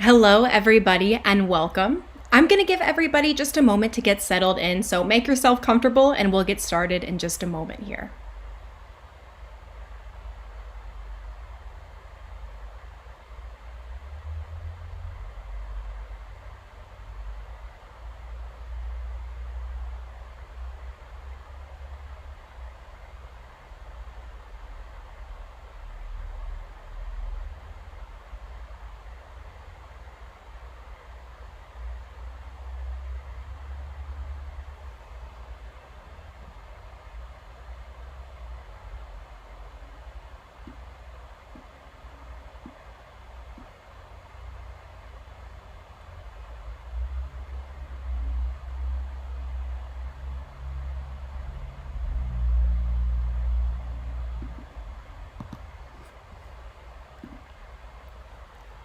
Hello, everybody, and welcome. I'm going to give everybody just a moment to get settled in, so make yourself comfortable and we'll get started in just a moment here.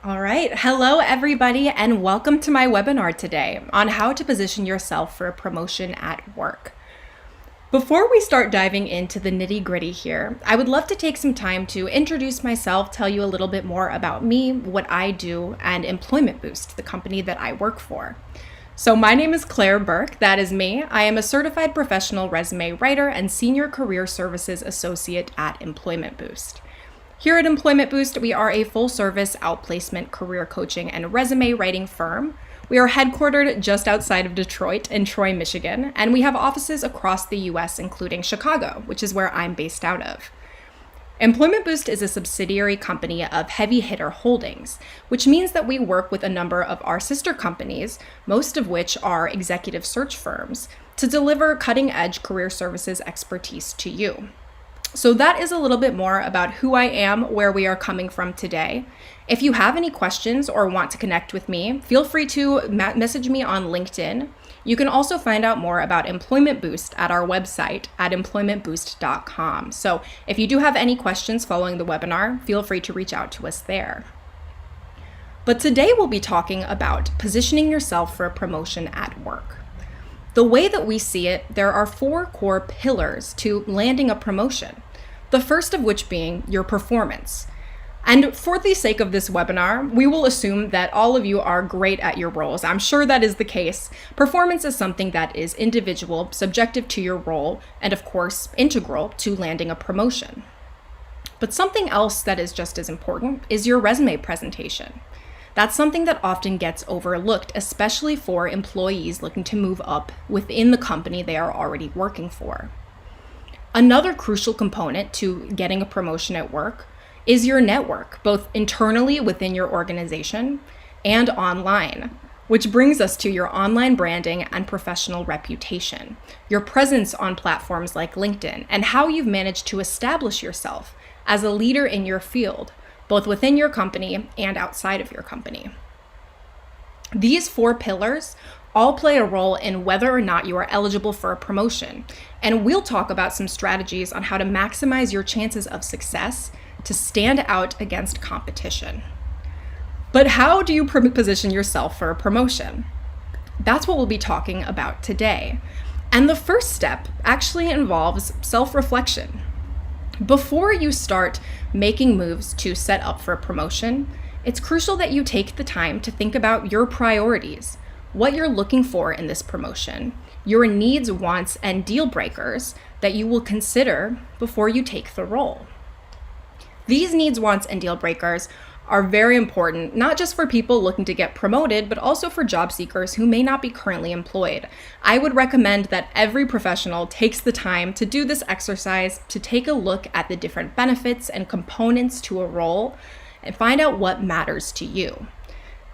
All right. Hello, everybody, and welcome to my webinar today on how to position yourself for a promotion at work. Before we start diving into the nitty-gritty here, I would love to take some time to introduce myself, tell you a little bit more about me, what I do, and Employment Boost, the company that I work for. So my name is Claire Burke, that is me. I am a certified professional resume writer and senior career services associate at Employment Boost. Here at Employment Boost, we are a full-service outplacement career coaching and resume writing firm. We are headquartered just outside of Detroit in Troy, Michigan, and we have offices across the US, including Chicago, which is where I'm based out of. Employment Boost is a subsidiary company of Heavy Hitter Holdings, which means that we work with a number of our sister companies, most of which are executive search firms, to deliver cutting-edge career services expertise to you. So that is a little bit more about who I am, where we are coming from today. If you have any questions or want to connect with me, feel free to message me on LinkedIn. You can also find out more about Employment Boost at our website at employmentboost.com. So if you do have any questions following the webinar, feel free to reach out to us there. But today we'll be talking about positioning yourself for a promotion at work. The way that we see it, there are 4 core pillars to landing a promotion, the first of which being your performance. And for the sake of this webinar, we will assume that all of you are great at your roles. I'm sure that is the case. Performance is something that is individual, subjective to your role, and of course, integral to landing a promotion. But something else that is just as important is your resume presentation. That's something that often gets overlooked, especially for employees looking to move up within the company they are already working for. Another crucial component to getting a promotion at work is your network, both internally within your organization and online, which brings us to your online branding and professional reputation, your presence on platforms like LinkedIn, and how you've managed to establish yourself as a leader in your field, both within your company and outside of your company. These 4 pillars all play a role in whether or not you are eligible for a promotion, and we'll talk about some strategies on how to maximize your chances of success to stand out against competition. But how do you position yourself for a promotion? That's what we'll be talking about today. And the first step actually involves self-reflection. Before you start making moves to set up for a promotion, it's crucial that you take the time to think about your priorities, what you're looking for in this promotion, your needs, wants, and deal breakers that you will consider before you take the role. These needs, wants, and deal breakers are very important, not just for people looking to get promoted, but also for job seekers who may not be currently employed. I would recommend that every professional takes the time to do this exercise, to take a look at the different benefits and components to a role and find out what matters to you.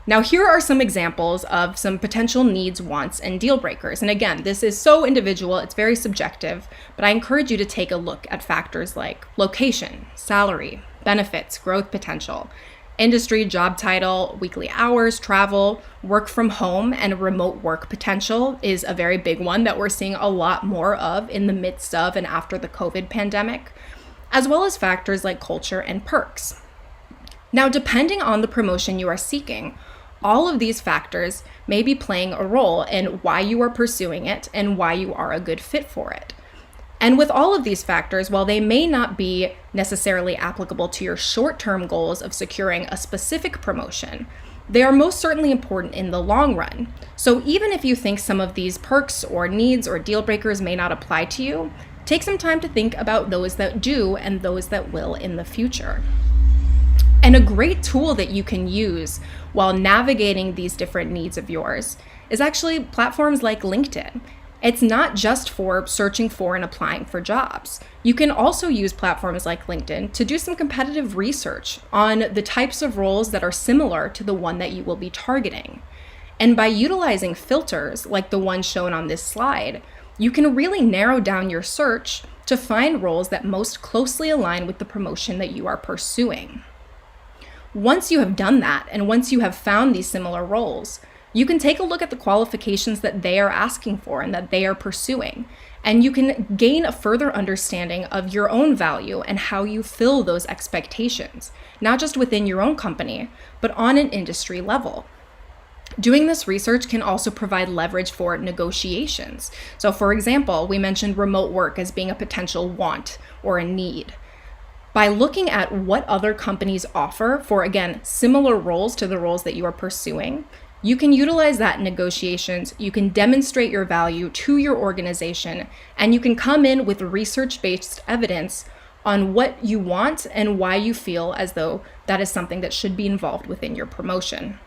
Now, here are some examples of some potential needs, wants, and deal breakers. And again, this is so individual, it's very subjective, but I encourage you to take a look at factors like location, salary, benefits, growth potential, industry, job title, weekly hours, travel, work from home, and remote work potential is a very big one that we're seeing a lot more of in the midst of and after the COVID pandemic, as well as factors like culture and perks. Now, depending on the promotion you are seeking, all of these factors may be playing a role in why you are pursuing it and why you are a good fit for it. And with all of these factors, while they may not be necessarily applicable to your short-term goals of securing a specific promotion, they are most certainly important in the long run. So even if you think some of these perks or needs or deal breakers may not apply to you, take some time to think about those that do and those that will in the future. And a great tool that you can use while navigating these different needs of yours is actually platforms like LinkedIn. It's not just for searching for and applying for jobs. You can also use platforms like LinkedIn to do some competitive research on the types of roles that are similar to the one that you will be targeting. And by utilizing filters like the one shown on this slide, you can really narrow down your search to find roles that most closely align with the promotion that you are pursuing. Once you have done that, and once you have found these similar roles, you can take a look at the qualifications that they are asking for and that they are pursuing, and you can gain a further understanding of your own value and how you fill those expectations, not just within your own company, but on an industry level. Doing this research can also provide leverage for negotiations. So for example, we mentioned remote work as being a potential want or a need. By looking at what other companies offer for, again, similar roles to the roles that you are pursuing, you can utilize that in negotiations, you can demonstrate your value to your organization, and you can come in with research-based evidence on what you want and why you feel as though that is something that should be involved within your promotion.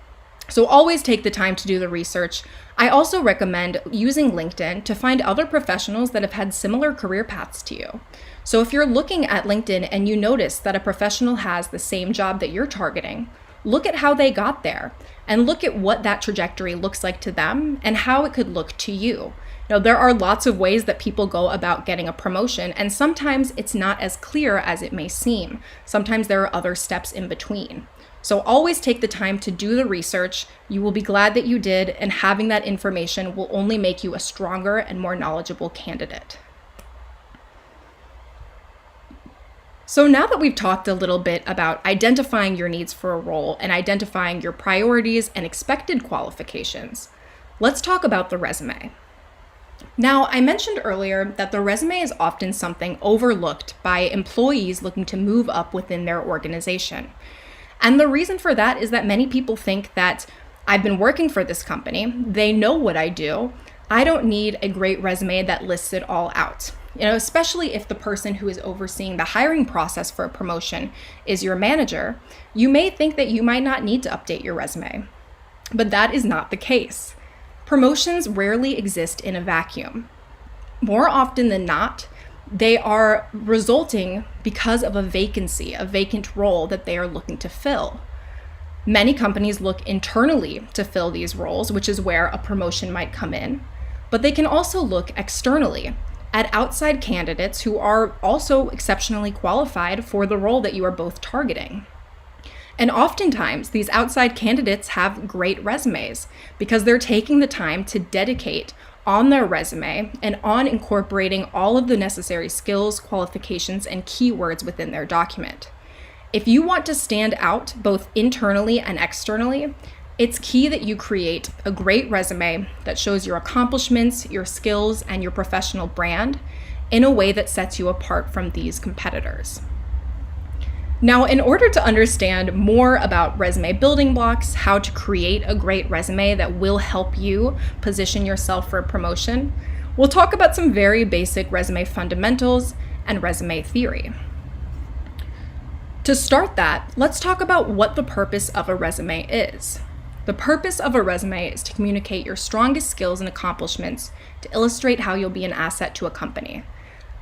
So always take the time to do the research. I also recommend using LinkedIn to find other professionals that have had similar career paths to you. So if you're looking at LinkedIn and you notice that a professional has the same job that you're targeting, look at how they got there and look at what that trajectory looks like to them and how it could look to you. Now, there are lots of ways that people go about getting a promotion, and sometimes it's not as clear as it may seem. Sometimes there are other steps in between. So always take the time to do the research. You will be glad that you did, and having that information will only make you a stronger and more knowledgeable candidate. So now that we've talked a little bit about identifying your needs for a role and identifying your priorities and expected qualifications, let's talk about the resume. Now, I mentioned earlier that the resume is often something overlooked by employees looking to move up within their organization. And the reason for that is that many people think that I've been working for this company, they know what I do, I don't need a great resume that lists it all out. Especially if the person who is overseeing the hiring process for a promotion is your manager, you may think that you might not need to update your resume. But that is not the case. Promotions rarely exist in a vacuum. More often than not, they are resulting because of a vacancy, a vacant role that they are looking to fill. Many companies look internally to fill these roles, which is where a promotion might come in, but they can also look externally at outside candidates who are also exceptionally qualified for the role that you are both targeting. And oftentimes, these outside candidates have great resumes because they're taking the time to dedicate on their resume and on incorporating all of the necessary skills, qualifications, and keywords within their document. If you want to stand out both internally and externally, it's key that you create a great resume that shows your accomplishments, your skills, and your professional brand in a way that sets you apart from these competitors. Now, in order to understand more about resume building blocks, how to create a great resume that will help you position yourself for a promotion, we'll talk about some very basic resume fundamentals and resume theory. To start that, let's talk about what the purpose of a resume is. The purpose of a resume is to communicate your strongest skills and accomplishments to illustrate how you'll be an asset to a company.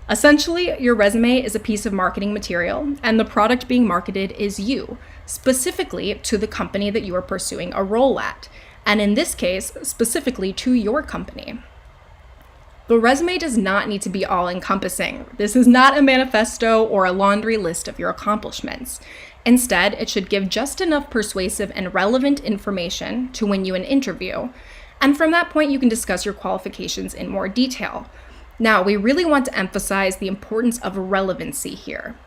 Essentially, your resume is a piece of marketing material, and the product being marketed is you, specifically to the company that you are pursuing a role at, and in this case, specifically to your company. The resume does not need to be all-encompassing. This is not a manifesto or a laundry list of your accomplishments. Instead, it should give just enough persuasive and relevant information to win you an interview, and from that point, you can discuss your qualifications in more detail. Now, we really want to emphasize the importance of relevancy here.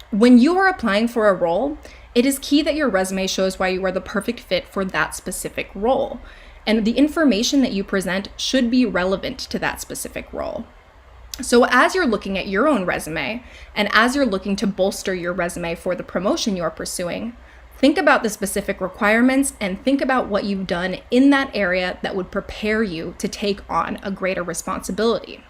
When you are applying for a role, it is key that your resume shows why you are the perfect fit for that specific role, and the information that you present should be relevant to that specific role. So as you're looking at your own resume, and as you're looking to bolster your resume for the promotion you're pursuing, Think about the specific requirements and think about what you've done in that area that would prepare you to take on a greater responsibility.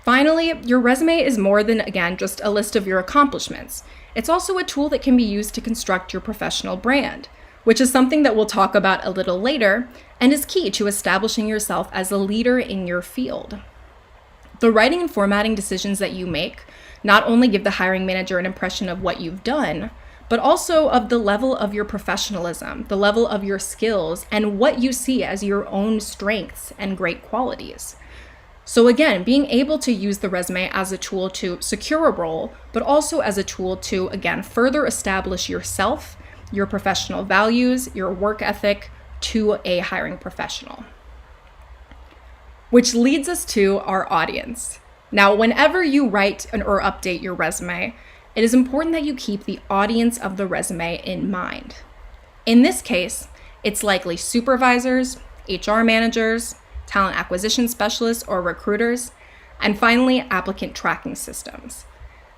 Finally, your resume is more than, again, just a list of your accomplishments. It's also a tool that can be used to construct your professional brand, which is something that we'll talk about a little later and is key to establishing yourself as a leader in your field. The writing and formatting decisions that you make not only give the hiring manager an impression of what you've done, but also of the level of your professionalism, the level of your skills, and what you see as your own strengths and great qualities. So again, being able to use the resume as a tool to secure a role, but also as a tool to, again, further establish yourself, your professional values, your work ethic to a hiring professional. Which leads us to our audience. Now, whenever you write or update your resume, it is important that you keep the audience of the resume in mind. In this case, it's likely supervisors, HR managers, talent acquisition specialists or recruiters, and finally, applicant tracking systems.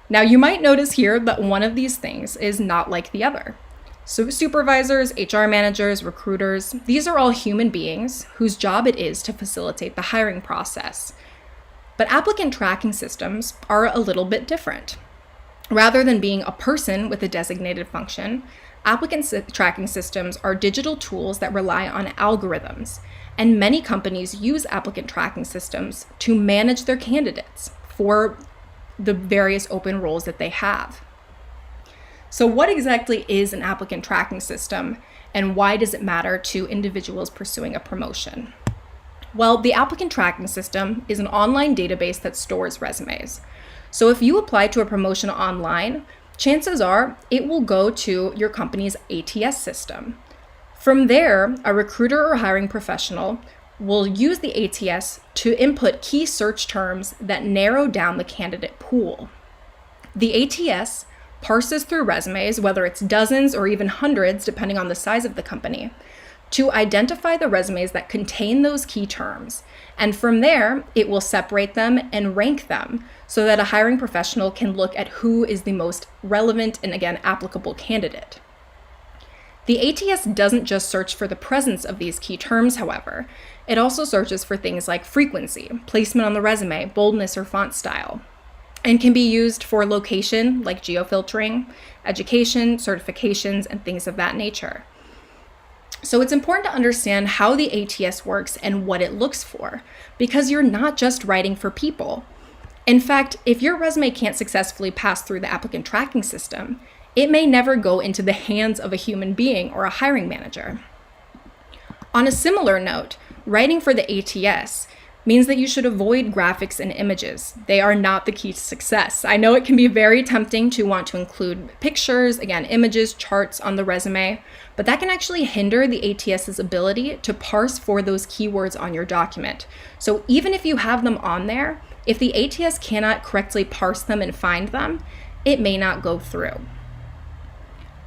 Now, you might notice here that one of these things is not like the other. So supervisors, HR managers, recruiters, these are all human beings whose job it is to facilitate the hiring process. But applicant tracking systems are a little bit different. Rather than being a person with a designated function, applicant tracking systems are digital tools that rely on algorithms, and many companies use applicant tracking systems to manage their candidates for the various open roles that they have. So what exactly is an applicant tracking system, and why does it matter to individuals pursuing a promotion? Well, the applicant tracking system is an online database that stores resumes. So if you apply to a promotion online, chances are it will go to your company's ATS system. From there, a recruiter or hiring professional will use the ATS to input key search terms that narrow down the candidate pool. The ATS parses through resumes, whether it's dozens or even hundreds, depending on the size of the company, to identify the resumes that contain those key terms. And from there, it will separate them and rank them so that a hiring professional can look at who is the most relevant and, again, applicable candidate. The ATS doesn't just search for the presence of these key terms, however. It also searches for things like frequency, placement on the resume, boldness or font style, and can be used for location, like geofiltering, education, certifications, and things of that nature. So it's important to understand how the ATS works and what it looks for, because you're not just writing for people. In fact, if your resume can't successfully pass through the applicant tracking system, it may never go into the hands of a human being or a hiring manager. On a similar note, writing for the ATS means that you should avoid graphics and images. They are not the key to success. I know it can be very tempting to want to include pictures, again, images, charts on the resume, but that can actually hinder the ATS's ability to parse for those keywords on your document. So even if you have them on there, if the ATS cannot correctly parse them and find them, it may not go through.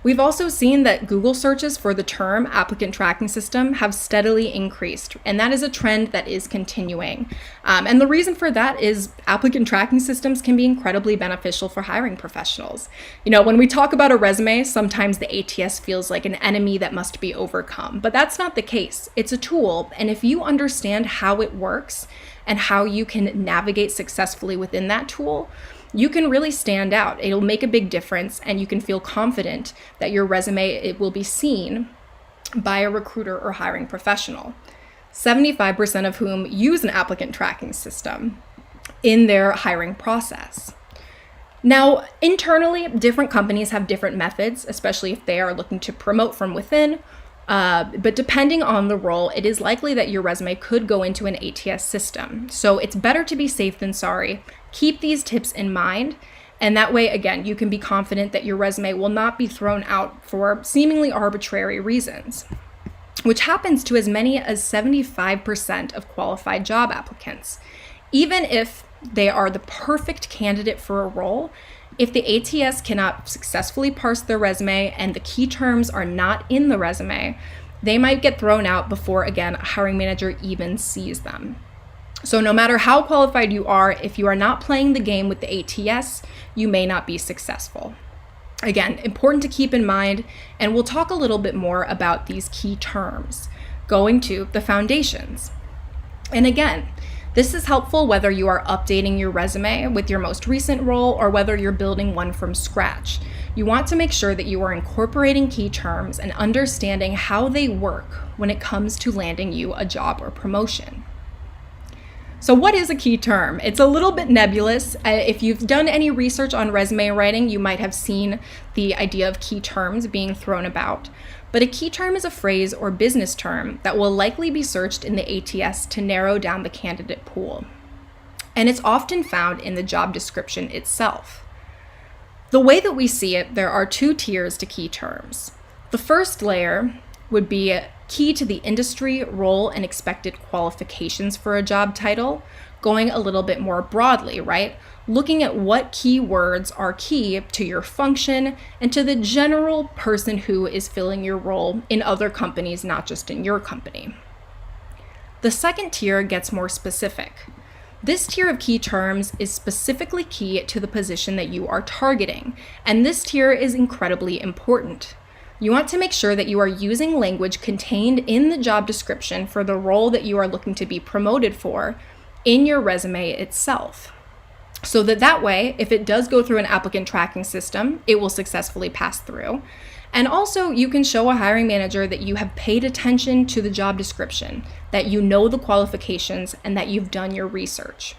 We've also seen that Google searches for the term applicant tracking system have steadily increased, and that is a trend that is continuing. And the reason for that is applicant tracking systems can be incredibly beneficial for hiring professionals. You know, when we talk about a resume, sometimes the ATS feels like an enemy that must be overcome, but that's not the case. It's a tool, and if you understand how it works and how you can navigate successfully within that tool, you can really stand out. It'll make a big difference, and you can feel confident that your resume, it will be seen by a recruiter or hiring professional, 75% of whom use an applicant tracking system in their hiring process. Now, internally, different companies have different methods, especially if they are looking to promote from within. But depending on the role, it is likely that your resume could go into an ATS system. So it's better to be safe than sorry. Keep these tips in mind, and that way, again, you can be confident that your resume will not be thrown out for seemingly arbitrary reasons, which happens to as many as 75% of qualified job applicants. Even if they are the perfect candidate for a role, if the ATS cannot successfully parse their resume and the key terms are not in the resume, they might get thrown out before, again, a hiring manager even sees them. So no matter how qualified you are, if you are not playing the game with the ATS, you may not be successful. Again, important to keep in mind, and we'll talk a little bit more about these key terms, going to the foundations. And again, this is helpful whether you are updating your resume with your most recent role or whether you're building one from scratch. You want to make sure that you are incorporating key terms and understanding how they work when it comes to landing you a job or promotion. So what is a key term? It's a little bit nebulous. If you've done any research on resume writing, you might have seen the idea of key terms being thrown about. But a key term is a phrase or business term that will likely be searched in the ATS to narrow down the candidate pool. And it's often found in the job description itself. The way that we see it, there are two tiers to key terms. The first layer would be key to the industry, role, and expected qualifications for a job title, going a little bit more broadly, right? Looking at what keywords are key to your function and to the general person who is filling your role in other companies, not just in your company. The second tier gets more specific. This tier of key terms is specifically key to the position that you are targeting, and this tier is incredibly important. You want to make sure that you are using language contained in the job description for the role that you are looking to be promoted for in your resume itself. So that way, if it does go through an applicant tracking system, it will successfully pass through. And also, you can show a hiring manager that you have paid attention to the job description, that you know the qualifications, and that you've done your research.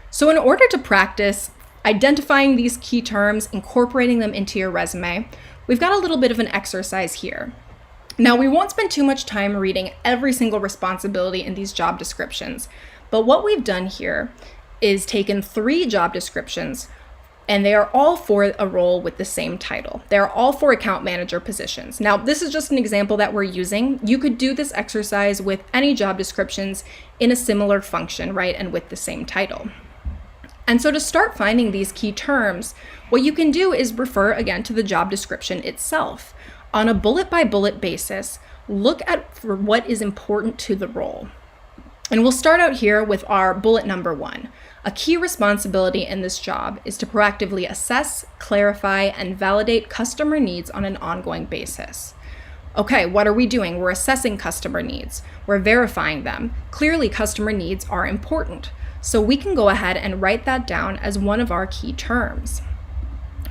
So in order to practice identifying these key terms, incorporating them into your resume, we've got a little bit of an exercise here. Now, we won't spend too much time reading every single responsibility in these job descriptions, but what we've done here is taken 3 job descriptions, and they are all for a role with the same title. They're all for account manager positions. Now, this is just an example that we're using. You could do this exercise with any job descriptions in a similar function, right, and with the same title. And so to start finding these key terms, what you can do is refer again to the job description itself. On a bullet by bullet basis, look at for what is important to the role. And we'll start out here with our bullet number 1. A key responsibility in this job is to proactively assess, clarify, and validate customer needs on an ongoing basis. Okay, what are we doing? We're assessing customer needs. We're verifying them. Clearly, customer needs are important. So we can go ahead and write that down as one of our key terms.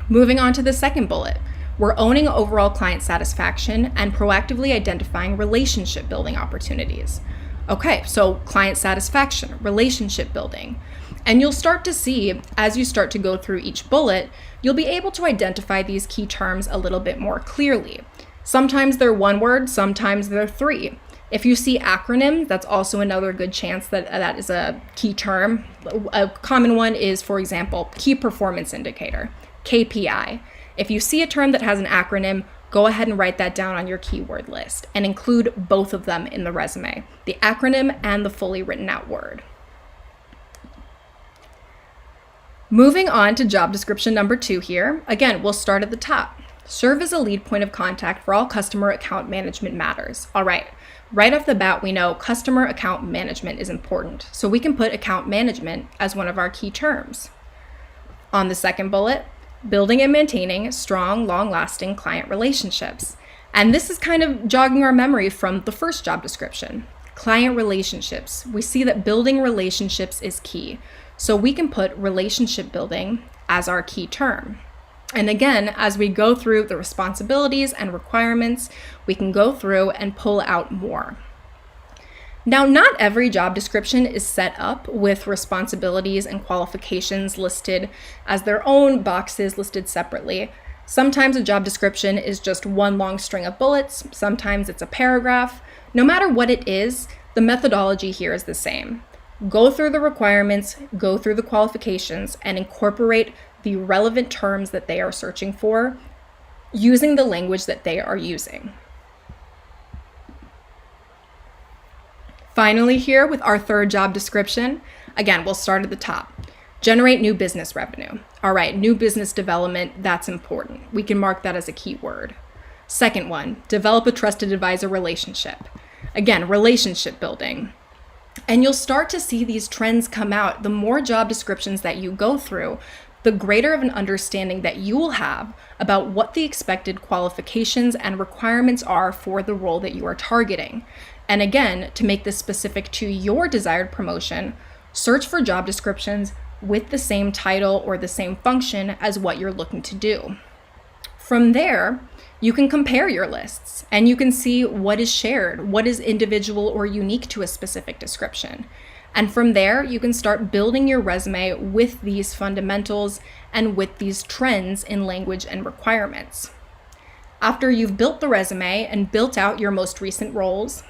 Moving on to the second bullet, we're owning overall client satisfaction and proactively identifying relationship building opportunities. Okay, so client satisfaction, relationship building. And you'll start to see, as you start to go through each bullet, you'll be able to identify these key terms a little bit more clearly. Sometimes they're one word, sometimes they're 3. If you see acronyms, that's also another good chance that that is a key term. A common one is, for example, key performance indicator, KPI. If you see a term that has an acronym, go ahead and write that down on your keyword list and include both of them in the resume, the acronym and the fully written out word. Moving on to job description number 2 here. Again, we'll start at the top. Serve as a lead point of contact for all customer account management matters. All right. Right off the bat, we know customer account management is important, so we can put account management as one of our key terms. On the second bullet, building and maintaining strong, long-lasting client relationships. And this is kind of jogging our memory from the first job description. Client relationships. We see that building relationships is key, so we can put relationship building as our key term. And again, as we go through the responsibilities and requirements, we can go through and pull out more. Now, not every job description is set up with responsibilities and qualifications listed as their own boxes listed separately. Sometimes a job description is just one long string of bullets. Sometimes it's a paragraph. No matter what it is, the methodology here is the same. Go through the requirements, go through the qualifications, and incorporate the relevant terms that they are searching for using the language that they are using. Finally here with our third job description, again, we'll start at the top. Generate new business revenue. All right, new business development, that's important. We can mark that as a keyword. Second one, develop a trusted advisor relationship. Again, relationship building. And you'll start to see these trends come out. The more job descriptions that you go through, the greater of an understanding that you will have about what the expected qualifications and requirements are for the role that you are targeting. And again, to make this specific to your desired promotion, search for job descriptions with the same title or the same function as what you're looking to do. From there, you can compare your lists and you can see what is shared, what is individual or unique to a specific description. And from there, you can start building your resume with these fundamentals and with these trends in language and requirements. After you've built the resume and built out your most recent roles,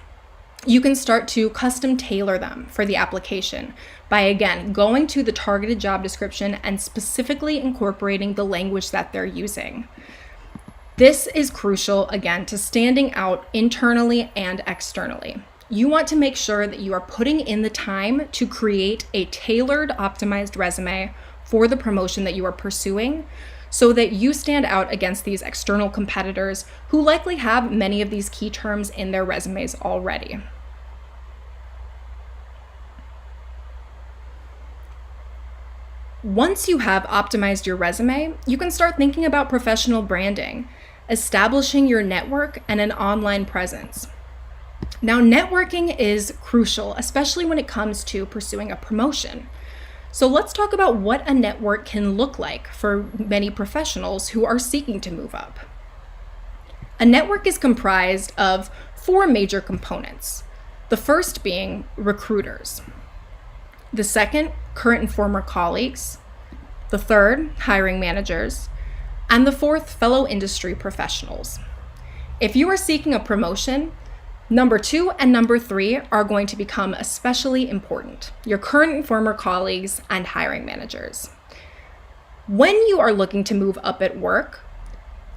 you can start to custom tailor them for the application by, again, going to the targeted job description and specifically incorporating the language that they're using. This is crucial, again, to standing out internally and externally. You want to make sure that you are putting in the time to create a tailored, optimized resume for the promotion that you are pursuing so that you stand out against these external competitors who likely have many of these key terms in their resumes already. Once you have optimized your resume, you can start thinking about professional branding, establishing your network and an online presence. Now, networking is crucial, especially when it comes to pursuing a promotion. So let's talk about what a network can look like for many professionals who are seeking to move up. A network is comprised of 4 major components. The first being recruiters. The second, current and former colleagues. The third, hiring managers. And the fourth, fellow industry professionals. If you are seeking a promotion, number 2 and number 3 are going to become especially important: your current and former colleagues and hiring managers. When you are looking to move up at work,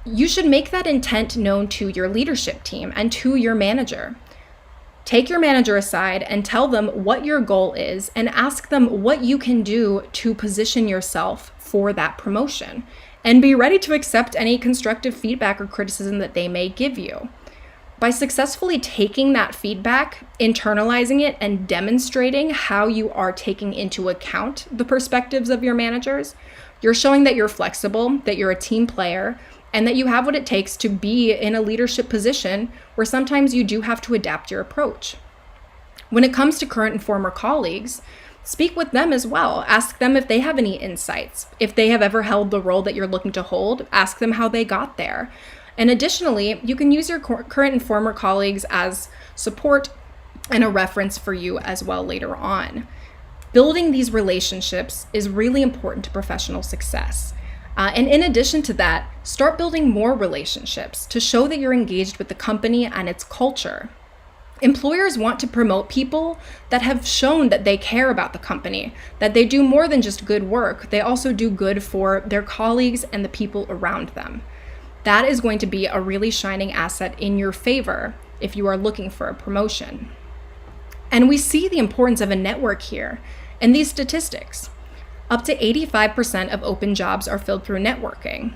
you should make that intent known to your leadership team and to your manager. Take your manager aside and tell them what your goal is and ask them what you can do to position yourself for that promotion. And be ready to accept any constructive feedback or criticism that they may give you. By successfully taking that feedback, internalizing it, and demonstrating how you are taking into account the perspectives of your managers, you're showing that you're flexible, that you're a team player, and that you have what it takes to be in a leadership position where sometimes you do have to adapt your approach. When it comes to current and former colleagues, speak with them as well. Ask them if they have any insights. If they have ever held the role that you're looking to hold, ask them how they got there. And additionally, you can use your current and former colleagues as support and a reference for you as well later on. Building these relationships is really important to professional success. And in addition to that, start building more relationships to show that you're engaged with the company and its culture. Employers want to promote people that have shown that they care about the company, that they do more than just good work. They also do good for their colleagues and the people around them. That is going to be a really shining asset in your favor if you are looking for a promotion. And we see the importance of a network here in these statistics. Up to 85% of open jobs are filled through networking.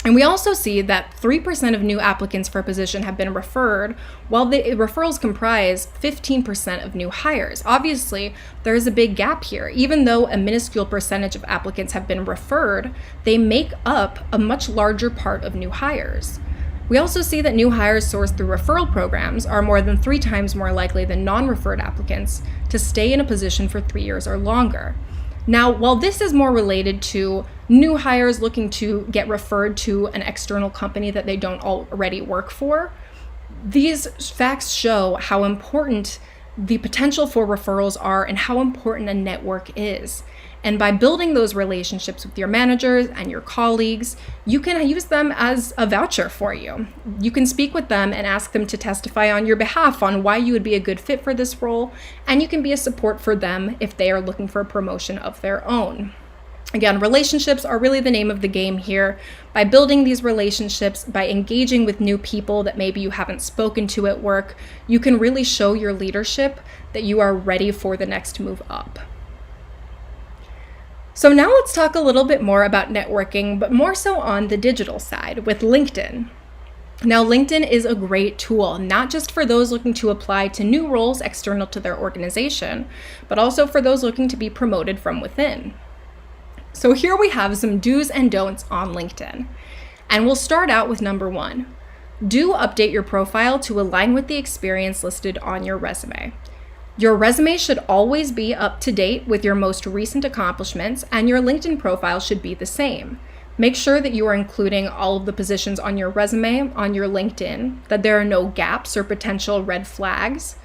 And we also see that 3% of new applicants for a position have been referred, while the referrals comprise 15% of new hires. Obviously, there is a big gap here. Even though a minuscule percentage of applicants have been referred, they make up a much larger part of new hires. We also see that new hires sourced through referral programs are more than 3 times more likely than non-referred applicants to stay in a position for 3 years or longer. Now, while this is more related to new hires looking to get referred to an external company that they don't already work for, these facts show how important the potential for referrals are and how important a network is. And by building those relationships with your managers and your colleagues, you can use them as a voucher for you. You can speak with them and ask them to testify on your behalf on why you would be a good fit for this role, and you can be a support for them if they are looking for a promotion of their own. Again, relationships are really the name of the game here. By building these relationships, by engaging with new people that maybe you haven't spoken to at work, you can really show your leadership that you are ready for the next move up. So now let's talk a little bit more about networking, but more so on the digital side with LinkedIn. Now, LinkedIn is a great tool, not just for those looking to apply to new roles external to their organization, but also for those looking to be promoted from within. So here we have some do's and don'ts on LinkedIn. And we'll start out with number 1. Do update your profile to align with the experience listed on your resume. Your resume should always be up to date with your most recent accomplishments, and your LinkedIn profile should be the same. Make sure that you are including all of the positions on your resume on your LinkedIn, that there are no gaps or potential red flags.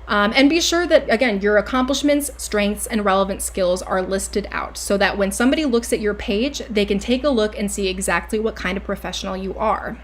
And be sure that, again, your accomplishments, strengths, and relevant skills are listed out so that when somebody looks at your page, they can take a look and see exactly what kind of professional you are.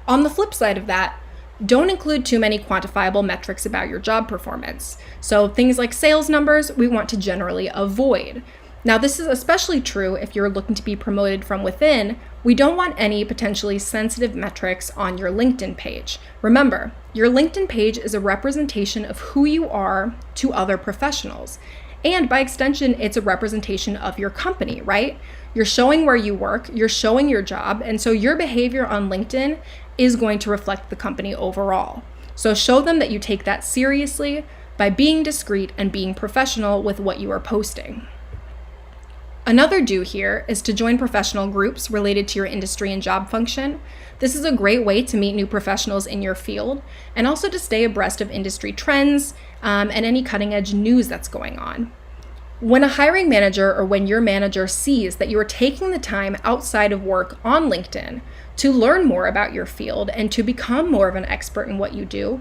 On the flip side of that, don't include too many quantifiable metrics about your job performance. So things like sales numbers, we want to generally avoid. Now, this is especially true if you're looking to be promoted from within. We don't want any potentially sensitive metrics on your LinkedIn page. Remember, your LinkedIn page is a representation of who you are to other professionals. And by extension, it's a representation of your company, right? You're showing where you work, you're showing your job, and so your behavior on LinkedIn is going to reflect the company overall. So show them that you take that seriously by being discreet and being professional with what you are posting. Another do here is to join professional groups related to your industry and job function. This is a great way to meet new professionals in your field and also to stay abreast of industry trends and any cutting edge news that's going on. When a hiring manager or when your manager sees that you are taking the time outside of work on LinkedIn to learn more about your field and to become more of an expert in what you do,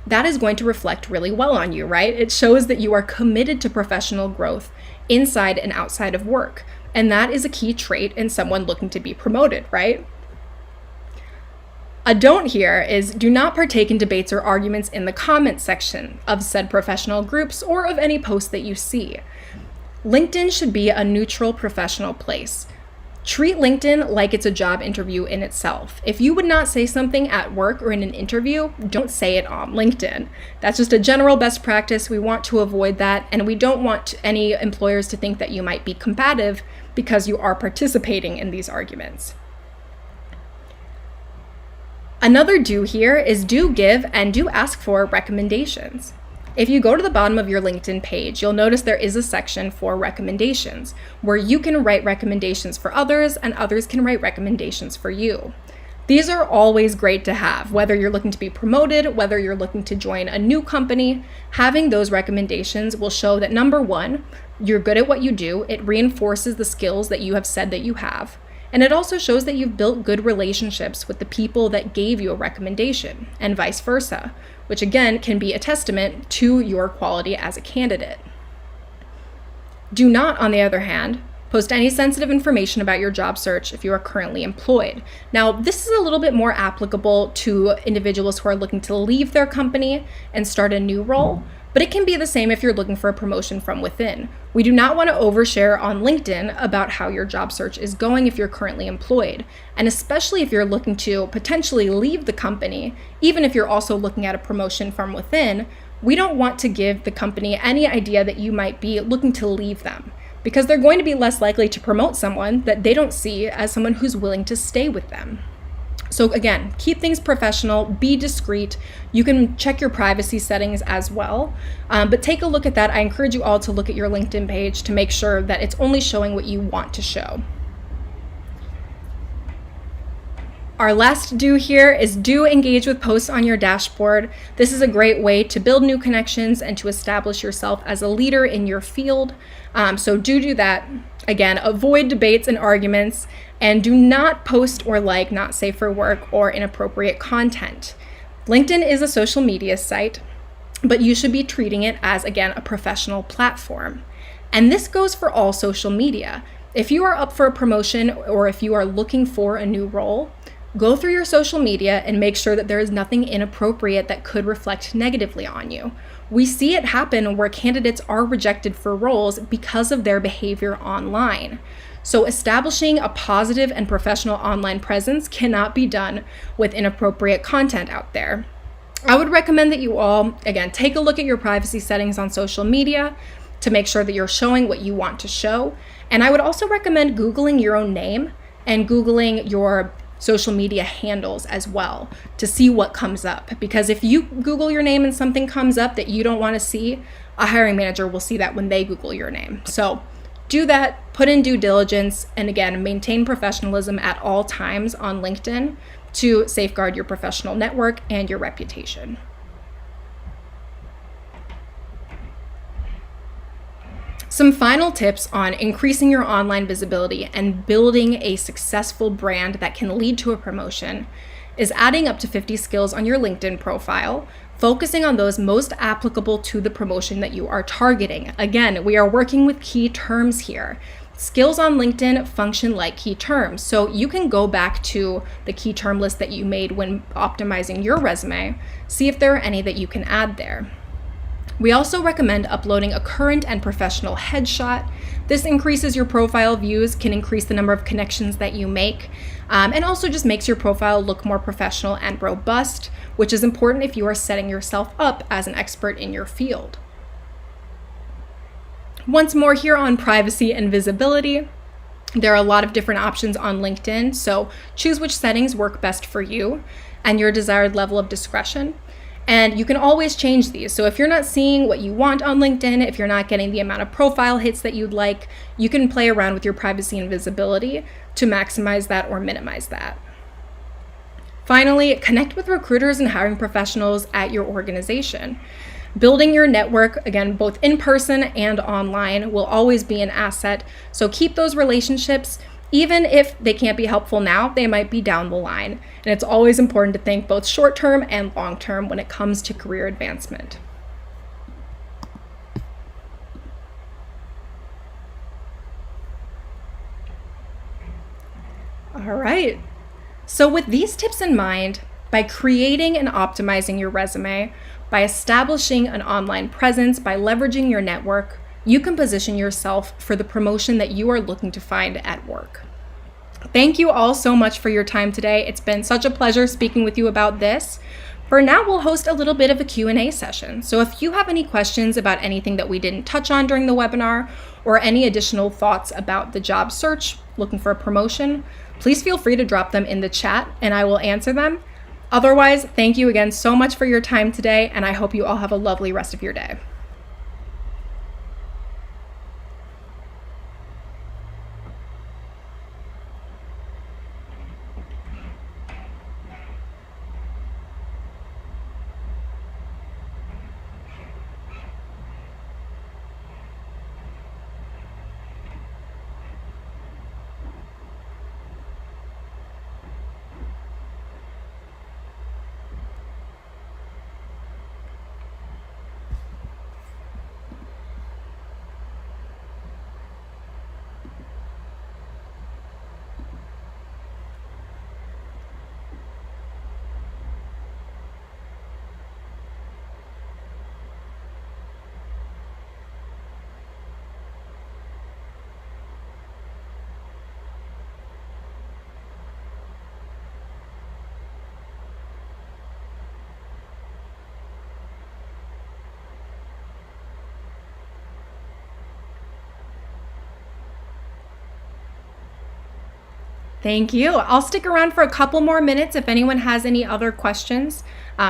that is going to reflect really well on you, right? It shows that you are committed to professional growth inside and outside of work. And that is a key trait in someone looking to be promoted, right? A don't here is do not partake in debates or arguments in the comments section of said professional groups or of any post that you see. LinkedIn should be a neutral professional place. Treat LinkedIn like it's a job interview in itself. If you would not say something at work or in an interview, don't say it on LinkedIn. That's just a general best practice. We want to avoid that, and we don't want any employers to think that you might be combative because you are participating in these arguments. Another do here is do give and do ask for recommendations. If you go to the bottom of your LinkedIn page, you'll notice there is a section for recommendations where you can write recommendations for others and others can write recommendations for you. These are always great to have, whether you're looking to be promoted, whether you're looking to join a new company. Having those recommendations will show that number 1, you're good at what you do. It reinforces the skills that you have said that you have. And it also shows that you've built good relationships with the people that gave you a recommendation and vice versa, which again can be a testament to your quality as a candidate. Do not, on the other hand, post any sensitive information about your job search if you are currently employed. Now, this is a little bit more applicable to individuals who are looking to leave their company and start a new role, but it can be the same if you're looking for a promotion from within. We do not want to overshare on LinkedIn about how your job search is going if you're currently employed, and especially if you're looking to potentially leave the company, even if you're also looking at a promotion from within. We don't want to give the company any idea that you might be looking to leave them, because they're going to be less likely to promote someone that they don't see as someone who's willing to stay with them. So again, keep things professional, be discreet. You can check your privacy settings as well, but take a look at that. I encourage you all to look at your LinkedIn page to make sure that it's only showing what you want to show. Our last do here is do engage with posts on your dashboard. This is a great way to build new connections and to establish yourself as a leader in your field. So do that. Again, avoid debates and arguments, and do not post or like not safe for work or inappropriate content. LinkedIn is a social media site, but you should be treating it as, again, a professional platform. And this goes for all social media. If you are up for a promotion or if you are looking for a new role, go through your social media and make sure that there is nothing inappropriate that could reflect negatively on you. We see it happen where candidates are rejected for roles because of their behavior online. So establishing a positive and professional online presence cannot be done with inappropriate content out there. I would recommend that you all, again, take a look at your privacy settings on social media to make sure that you're showing what you want to show. And I would also recommend Googling your own name and Googling your social media handles as well to see what comes up. Because if you Google your name and something comes up that you don't want to see, a hiring manager will see that when they Google your name. So Do that, put in due diligence, and again, maintain professionalism at all times on LinkedIn to safeguard your professional network and your reputation. Some final tips on increasing your online visibility and building a successful brand that can lead to a promotion is adding up to 50 skills on your LinkedIn profile, focusing on those most applicable to the promotion that you are targeting. Again, we are working with key terms here. Skills on LinkedIn function like key terms, so you can go back to the key term list that you made when optimizing your resume, see if there are any that you can add there. We also recommend uploading a current and professional headshot. This increases your profile views, can increase the number of connections that you make, and also just makes your profile look more professional and robust, which is important if you are setting yourself up as an expert in your field. Once more here on privacy and visibility, there are a lot of different options on LinkedIn, so choose which settings work best for you and your desired level of discretion. And you can always change these. So if you're not seeing what you want on LinkedIn, if you're not getting the amount of profile hits that you'd like, you can play around with your privacy and visibility to maximize that or minimize that. Finally, connect with recruiters and hiring professionals at your organization. Building your network, again, both in person and online, will always be an asset. So keep those relationships. Even if they can't be helpful now, they might be down the line. And it's always important to think both short-term and long-term when it comes to career advancement. All right. So with these tips in mind, by creating and optimizing your resume, by establishing an online presence, by leveraging your network, you can position yourself for the promotion that you are looking to find at work. Thank you all so much for your time today. It's been such a pleasure speaking with you about this. For now, we'll host a little bit of a Q&A session. So if you have any questions about anything that we didn't touch on during the webinar or any additional thoughts about the job search, looking for a promotion, please feel free to drop them in the chat and I will answer them. Otherwise, thank you again so much for your time today, and I hope you all have a lovely rest of your day. Thank you. I'll stick around for a couple more minutes if anyone has any other questions.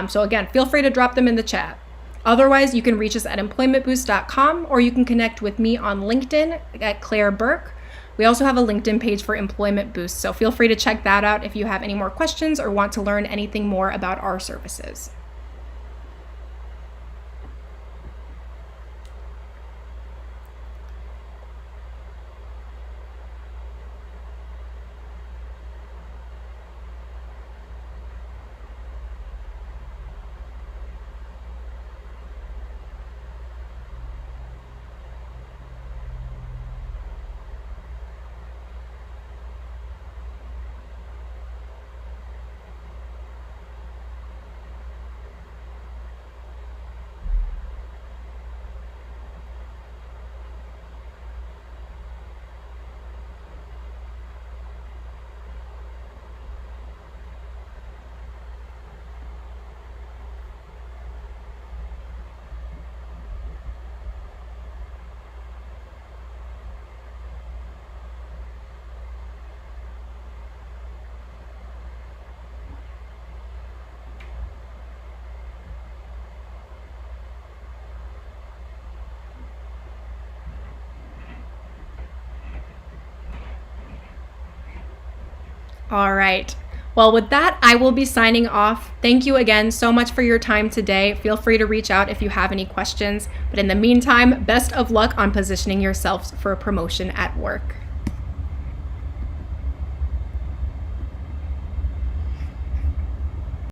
So again, feel free to drop them in the chat. Otherwise, you can reach us at employmentboost.com or you can connect with me on LinkedIn at Claire Burke. We also have a LinkedIn page for Employment Boost, so feel free to check that out if you have any more questions or want to learn anything more about our services. All right. Well, with that, I will be signing off. Thank you again so much for your time today. Feel free to reach out if you have any questions. But in the meantime, best of luck on positioning yourselves for a promotion at work.